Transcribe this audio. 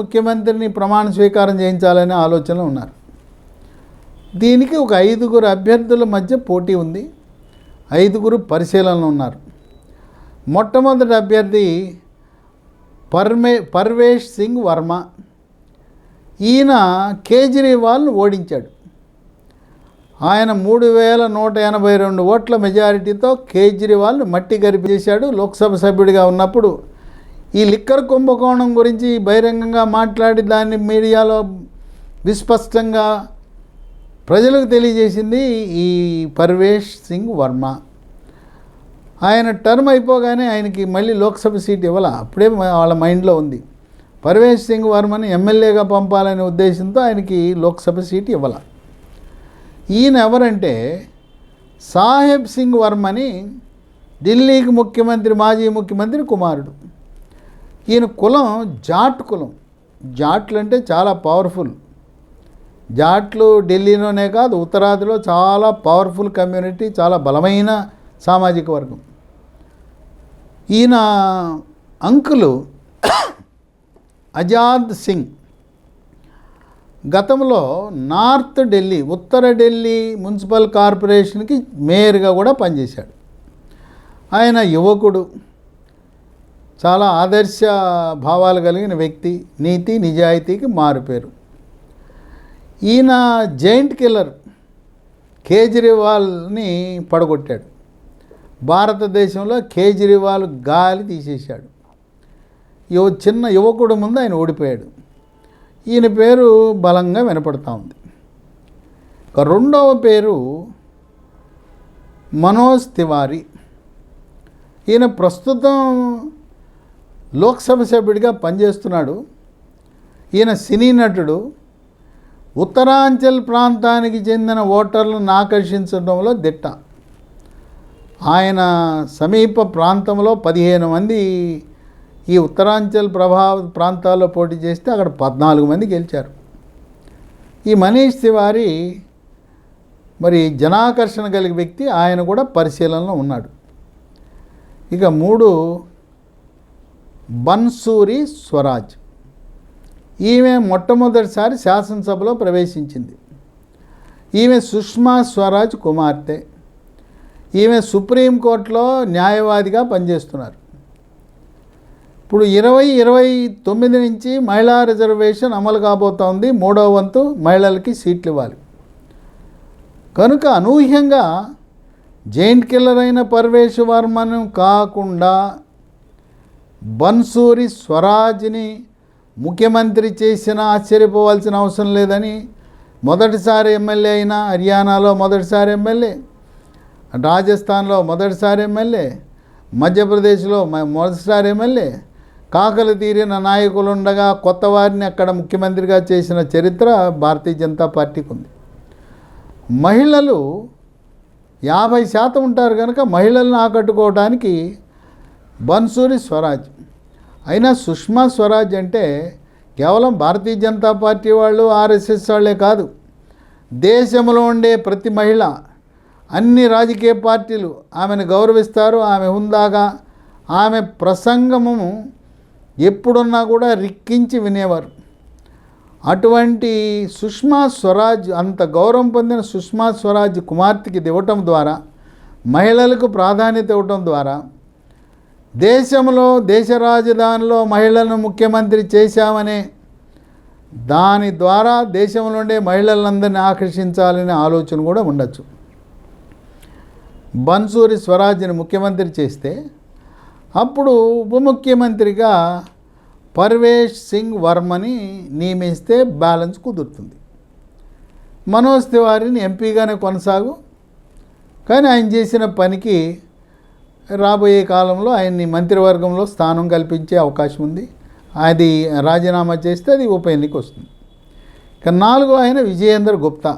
ముఖ్యమంత్రిని ప్రమాణ స్వీకారం చేయించాలనే ఆలోచనలో ఉన్నారు. దీనికి ఒక 5గురు అభ్యర్థుల మధ్య పోటీ ఉంది. 5గురు పరిశీలనలో ఉన్నారు. మొట్టమొదటి అభ్యర్థి పర్వేష్ సింగ్ వర్మ. ఈయన కేజ్రీవాల్ను ఓడించాడు. ఆయన 3182 ఓట్ల మెజారిటీతో కేజ్రీవాల్ను మట్టి గరిపేశాడు. లోక్సభ సభ్యుడిగా ఉన్నప్పుడు ఈ లిక్కర్ కుంభకోణం గురించి బహిరంగంగా మాట్లాడి దాన్ని మీడియాలో విస్పష్టంగా ప్రజలకు తెలియజేసింది ఈ పర్వేష్ సింగ్ వర్మ. ఆయన టర్మ్ అయిపోగానే ఆయనకి మళ్ళీ లోక్సభ సీట్ ఇవ్వాల. అప్పుడే వాళ్ళ మైండ్లో ఉంది పర్వేష్ సింగ్ వర్మని ఎమ్మెల్యేగా పంపాలనే ఉద్దేశంతో ఆయనకి లోక్సభ సీట్ ఇవ్వాల. ఈయన ఎవరంటే సాహెబ్ సింగ్ వర్మని ఢిల్లీకి మాజీ ముఖ్యమంత్రి కుమారుడు. ఈయన కులం జాట్ కులం. జాట్లు అంటే చాలా పవర్ఫుల్. జాట్లు ఢిల్లీలోనే కాదు ఉత్తరాదిలో చాలా పవర్ఫుల్ కమ్యూనిటీ, చాలా బలమైన సామాజిక వర్గం. ఈయన అంకులు ఆజాద్ సింగ్ గతంలో నార్త్ ఢిల్లీ, ఉత్తర ఢిల్లీ మున్సిపల్ కార్పొరేషన్కి మేయర్గా కూడా పనిచేశాడు. ఆయన యువకుడు, చాలా ఆదర్శ భావాలు కలిగిన వ్యక్తి, నీతి నిజాయితీకి మారుపేరు. ఈయన జైంట్ కిల్లర్ కేజ్రీవాల్ని పడగొట్టాడు. భారతదేశంలో కేజ్రీవాల్ గాలి తీసేశాడు. చిన్న యువకుడు ముందు ఆయన ఓడిపోయాడు. ఈయన పేరు బలంగా వినపడుతూ ఉంది. ఇక రెండవ పేరు మనోజ్ తివారీ. ఈయన ప్రస్తుతం లోక్సభ సభ్యుడిగా పనిచేస్తున్నాడు. ఈయన సినీ నటుడు. ఉత్తరాంచల్ ప్రాంతానికి చెందిన ఓటర్లను ఆకర్షించడంలో దిట్ట. ఆయన సమీప ప్రాంతంలో 15 మంది ఈ ఉత్తరాంచల్ ప్రభావిత ప్రాంతాల్లో పోటీ చేస్తే అక్కడ 14 మంది గెలిచారు. ఈ మనీష్ తివారీ మరి జనాకర్షణ కలిగిన వ్యక్తి. ఆయన కూడా పరిశీలనలో ఉన్నాడు. ఇక 3 బన్సూరి స్వరాజ్. ఈమె మొట్టమొదటిసారి శాసనసభలో ప్రవేశించింది. ఈమె సుష్మా స్వరాజ్ కుమార్తె. ఈమె సుప్రీంకోర్టులో న్యాయవాదిగా పనిచేస్తున్నారు. ఇప్పుడు 2029 నుంచి మహిళా రిజర్వేషన్ అమలు కాబోతోంది. 3వ వంతు మహిళలకి సీట్లు ఇవ్వాలి. కనుక అనూహ్యంగా జైంట్ కిల్లర్ అయిన పర్వేష్ వర్మను కాకుండా బన్సూరి స్వరాజ్ని ముఖ్యమంత్రి చేసినా ఆశ్చర్యపోవాల్సిన అవసరం లేదని, మొదటిసారి ఎమ్మెల్యే అయినా, హర్యానాలో మొదటిసారి ఎమ్మెల్యే, రాజస్థాన్లో మొదటిసారి ఎమ్మెల్యే, మధ్యప్రదేశ్లో మొదటిసారి ఎమ్మెల్యే, కాకలు తీరిన నాయకులు ఉండగా కొత్త వారిని అక్కడ ముఖ్యమంత్రిగా చేసిన చరిత్ర భారతీయ జనతా పార్టీకి ఉంది. మహిళలు 50% ఉంటారు కనుక మహిళలను ఆకట్టుకోవడానికి బన్సూరి స్వరాజ్. అయినా సుష్మా స్వరాజ్ అంటే కేవలం భారతీయ జనతా పార్టీ వాళ్ళు, ఆర్ఎస్ఎస్ వాళ్ళే కాదు, దేశంలో ఉండే ప్రతి మహిళ, అన్ని రాజకీయ పార్టీలు ఆమెను గౌరవిస్తారు. ఆమె హుందాగా, ఆమె ప్రసంగము ఎప్పుడున్నా కూడా రిక్కించి వినేవారు. అటువంటి సుష్మా స్వరాజ్, అంత గౌరవం పొందిన సుష్మా స్వరాజ్ కుమార్తెకి ఇవ్వటం ద్వారా, మహిళలకు ప్రాధాన్యత ఇవ్వటం ద్వారా, దేశంలో దేశ రాజధానిలో మహిళలను ముఖ్యమంత్రి చేశామనే దాని ద్వారా దేశంలో ఉండే మహిళలందరినీ ఆకర్షించాలనే ఆలోచన కూడా ఉండొచ్చు. బన్సూరి స్వరాజ్ని ముఖ్యమంత్రి చేస్తే అప్పుడు ఉప ముఖ్యమంత్రిగా పర్వేష్ సింగ్ వర్మని నియమిస్తే బ్యాలెన్స్ కుదురుతుంది. మనోజ్ తివారీని ఎంపీగానే కొనసాగు, కానీ ఆయన చేసిన పనికి రాబోయే కాలంలో ఆయన్ని మంత్రివర్గంలో స్థానం కల్పించే అవకాశం ఉంది. అది రాజీనామా చేస్తే అది ఉప ఎన్నిక వస్తుంది. ఇక 4వ ఆయన విజయేందర్ గుప్తా.